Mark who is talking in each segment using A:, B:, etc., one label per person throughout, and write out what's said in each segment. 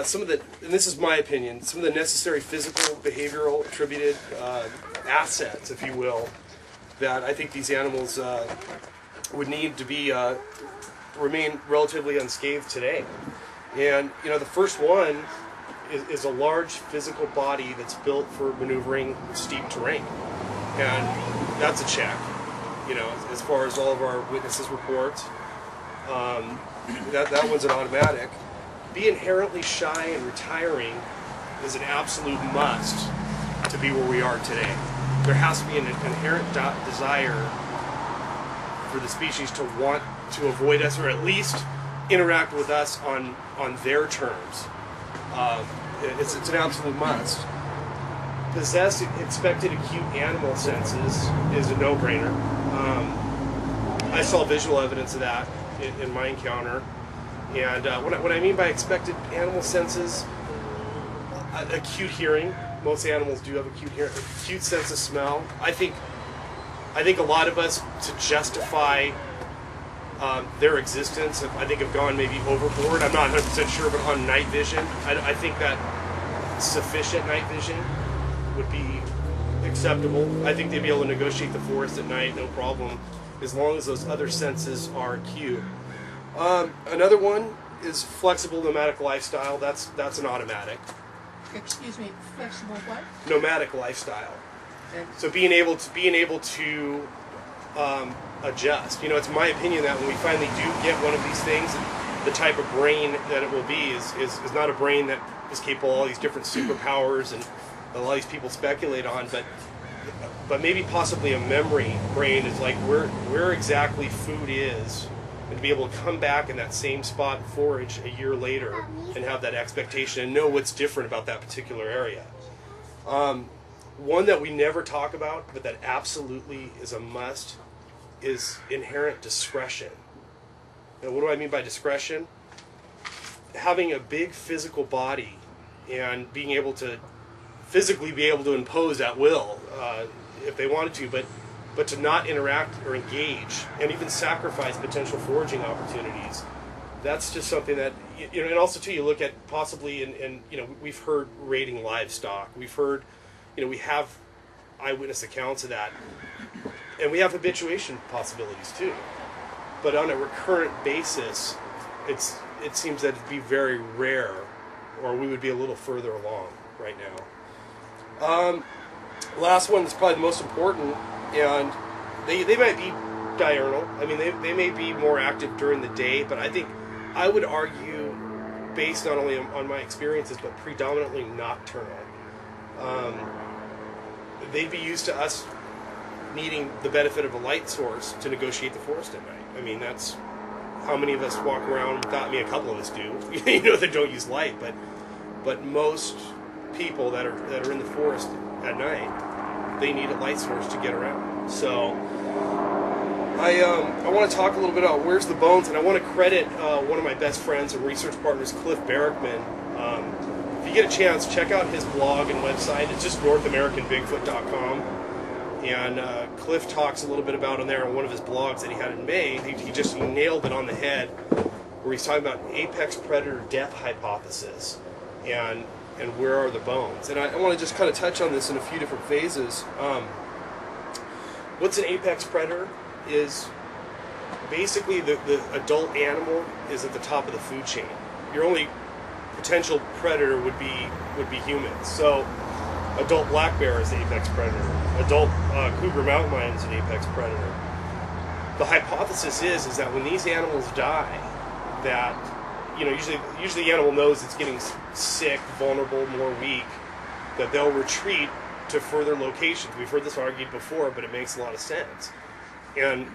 A: some of the, and this is my opinion, some of the necessary physical, behavioral, attributed assets, if you will, that I think these animals would need to be remain relatively unscathed today. And the first one is a large physical body that's built for maneuvering steep terrain, and that's a check. As far as all of our witnesses report, that one's an automatic. Be inherently shy and retiring is an absolute must to be where we are today. There has to be an inherent desire for the species to want to avoid us, or at least interact with us on their terms. It's an absolute must. Possess expected acute animal senses is a no-brainer. I saw visual evidence of that in my encounter. And what I mean by expected animal senses, acute hearing. Most animals do have acute hearing, acute sense of smell. I think a lot of us, to justify their existence, I think have gone maybe overboard. I'm not 100% sure, but on night vision, I think that sufficient night vision would be acceptable. I think they'd be able to negotiate the forest at night, no problem, as long as those other senses are acute. Another one is flexible nomadic lifestyle. That's an automatic.
B: Excuse me, flexible what?
A: Nomadic lifestyle. Okay. So being able to adjust. It's my opinion that when we finally do get one of these things, the type of brain that it will be is not a brain that is capable of all these different superpowers and a lot of these people speculate on, but maybe possibly a memory brain is like where exactly food is, and to be able to come back in that same spot and forage a year later and have that expectation and know what's different about that particular area. One that we never talk about, but that absolutely is a must, is inherent discretion. Now, what do I mean by discretion? Having a big physical body and being able to physically be able to impose at will if they wanted to, but to not interact or engage and even sacrifice potential foraging opportunities. That's just something that, and also too, you look at possibly, and we've heard raiding livestock. We've heard, we have eyewitness accounts of that. And we have habituation possibilities too. But on a recurrent basis, it seems that it'd be very rare, or we would be a little further along right now. Last one is probably the most important, and they might be diurnal. I mean, they may be more active during the day, but I would argue, based not only on my experiences, but predominantly nocturnal. They'd be used to us needing the benefit of a light source to negotiate the forest at night. I mean, that's how many of us walk around without, a couple of us do, that don't use light, but most people that are in the forest at night, they need a light source to get around. So I want to talk a little bit about where's the bones, and I want to credit one of my best friends and research partners, Cliff Barrickman. If you get a chance, check out his blog and website. It's just NorthAmericanBigfoot.com. And Cliff talks a little bit about in there on one of his blogs that he had in May. He nailed it on the head, where he's talking about apex predator death hypothesis and where are the bones. And I want to just kind of touch on this in a few different phases. What's an apex predator is basically the adult animal is at the top of the food chain. Your only potential predator would be humans. So adult black bear is the apex predator. Adult cougar mountain lion is an apex predator. The hypothesis is that when these animals die, that usually the animal knows it's getting sick, vulnerable, more weak, that they'll retreat to further locations. We've heard this argued before, but it makes a lot of sense. And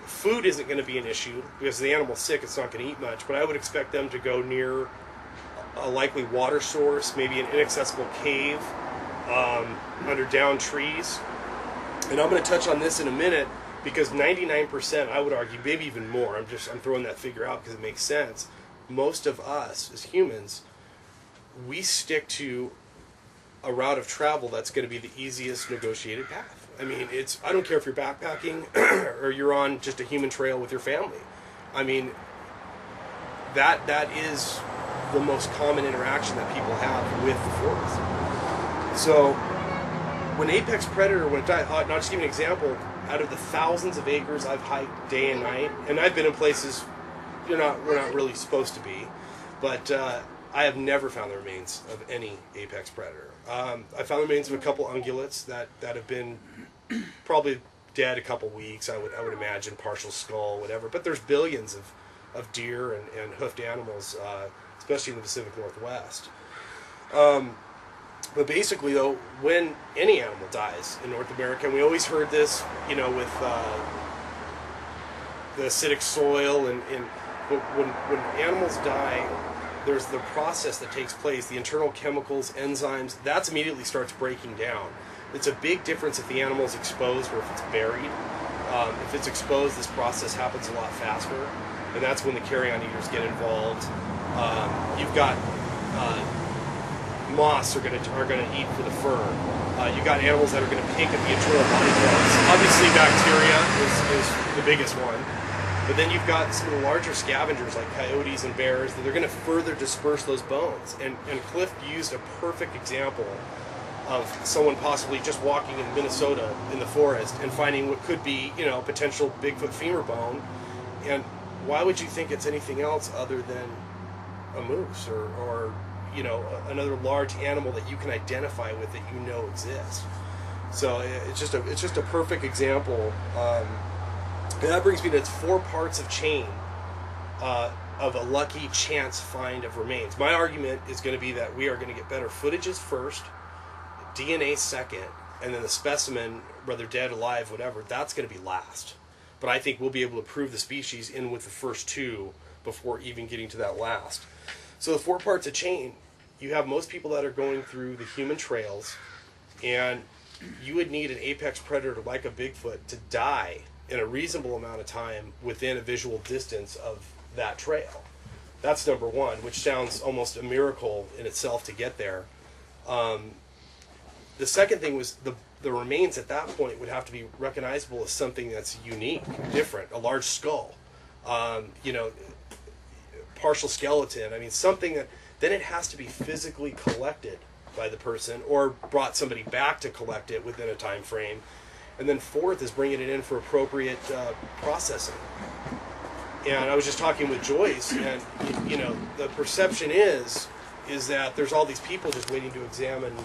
A: food isn't going to be an issue because the animal's sick; it's not going to eat much. But I would expect them to go near a likely water source, maybe an inaccessible cave, under downed trees. And I'm going to touch on this in a minute because 99%, I would argue, maybe even more, I'm throwing that figure out because it makes sense. Most of us as humans, we stick to a route of travel that's going to be the easiest negotiated path. I mean, I don't care if you're backpacking or you're on just a human trail with your family. I mean, that is the most common interaction that people have with the forest. So when apex predator, when it died, I'll just give you an example. Out of the thousands of acres I've hiked day and night, and I've been in places we're not really supposed to be, but I have never found the remains of any apex predator. I found the remains of a couple ungulates that have been probably dead a couple weeks, I would imagine, partial skull, whatever. But there's billions of deer and hoofed animals, especially in the Pacific Northwest. But basically, though, when any animal dies in North America, and we always heard this, with the acidic soil, but when animals die, there's the process that takes place, the internal chemicals, enzymes, that immediately starts breaking down. It's a big difference if the animal's exposed or if it's buried. If it's exposed, this process happens a lot faster, and that's when the carrion eaters get involved. You've got moths are going to eat for the fur. You've got animals that are going to pick at the internal body parts. Obviously, bacteria is the biggest one. But then you've got some of the larger scavengers like coyotes and bears that they're going to further disperse those bones. And Cliff used a perfect example of someone possibly just walking in Minnesota in the forest and finding what could be, potential Bigfoot femur bone. And why would you think it's anything else other than a moose or another large animal that you can identify with that exists? So it's just a perfect example. And that brings me to its 4 parts of chain of a lucky chance find of remains. My argument is going to be that we are going to get better footages first, DNA second, and then the specimen, whether dead, alive, whatever, that's going to be last. But I think we'll be able to prove the species in with the first 2 before even getting to that last. So the 4 parts of chain, you have most people that are going through the human trails, and you would need an apex predator like a Bigfoot to die in a reasonable amount of time within a visual distance of that trail. That's number 1, which sounds almost a miracle in itself to get there. The second thing was the remains at that point would have to be recognizable as something that's unique, different, a large skull, partial skeleton. Something that then it has to be physically collected by the person or brought somebody back to collect it within a time frame. And then 4th is bringing it in for appropriate processing. And I was just talking with Joyce, and the perception is that there's all these people just waiting to examine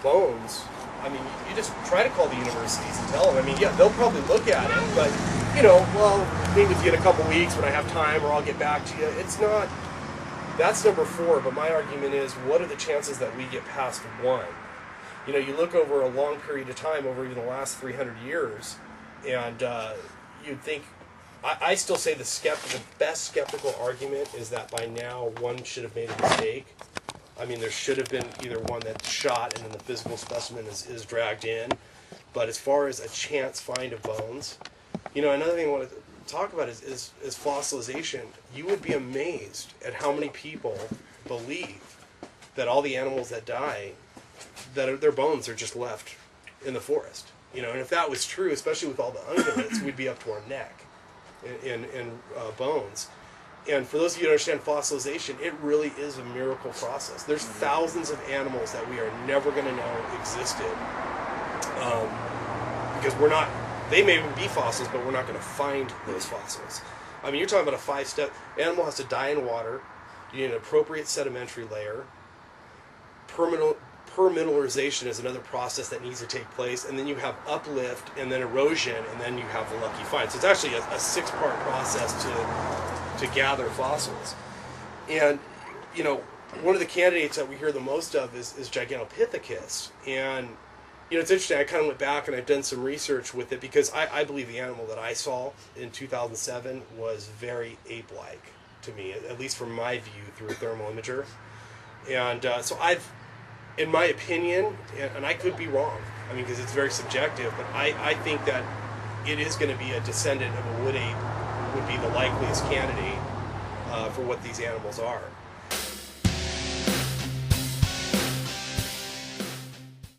A: bones. You just try to call the universities and tell them. Yeah, they'll probably look at it, but maybe if you get a couple weeks when I have time, or I'll get back to you. It's not. That's number 4. But my argument is, what are the chances that we get past 1? You look over a long period of time, over even the last 300 years, and you'd think, I still say the best skeptical argument is that by now one should have made a mistake. There should have been either one that's shot and then the physical specimen is dragged in. But as far as a chance find of bones, another thing I want to talk about is fossilization. You would be amazed at how many people believe that all the animals that die, that their bones are just left in the forest. And if that was true, especially with all the ungulates, we'd be up to our neck in bones. And for those of you who understand fossilization, it really is a miracle process. There's thousands of animals that we are never going to know existed because they may be fossils, but we're not going to find those fossils. You're talking about a 5-step. Animal has to die in water. You need an appropriate sedimentary layer. Permineralization is another process that needs to take place, and then you have uplift, and then erosion, and then you have the lucky find. So it's actually a 6-part process to gather fossils. And one of the candidates that we hear the most of is Gigantopithecus. And it's interesting. I kind of went back and I've done some research with it because I believe the animal that I saw in 2007 was very ape-like to me, at least from my view through a thermal imager. And so in my opinion, and I could be wrong, because it's very subjective, but I think that it is going to be a descendant of a wood ape would be the likeliest candidate for what these animals are.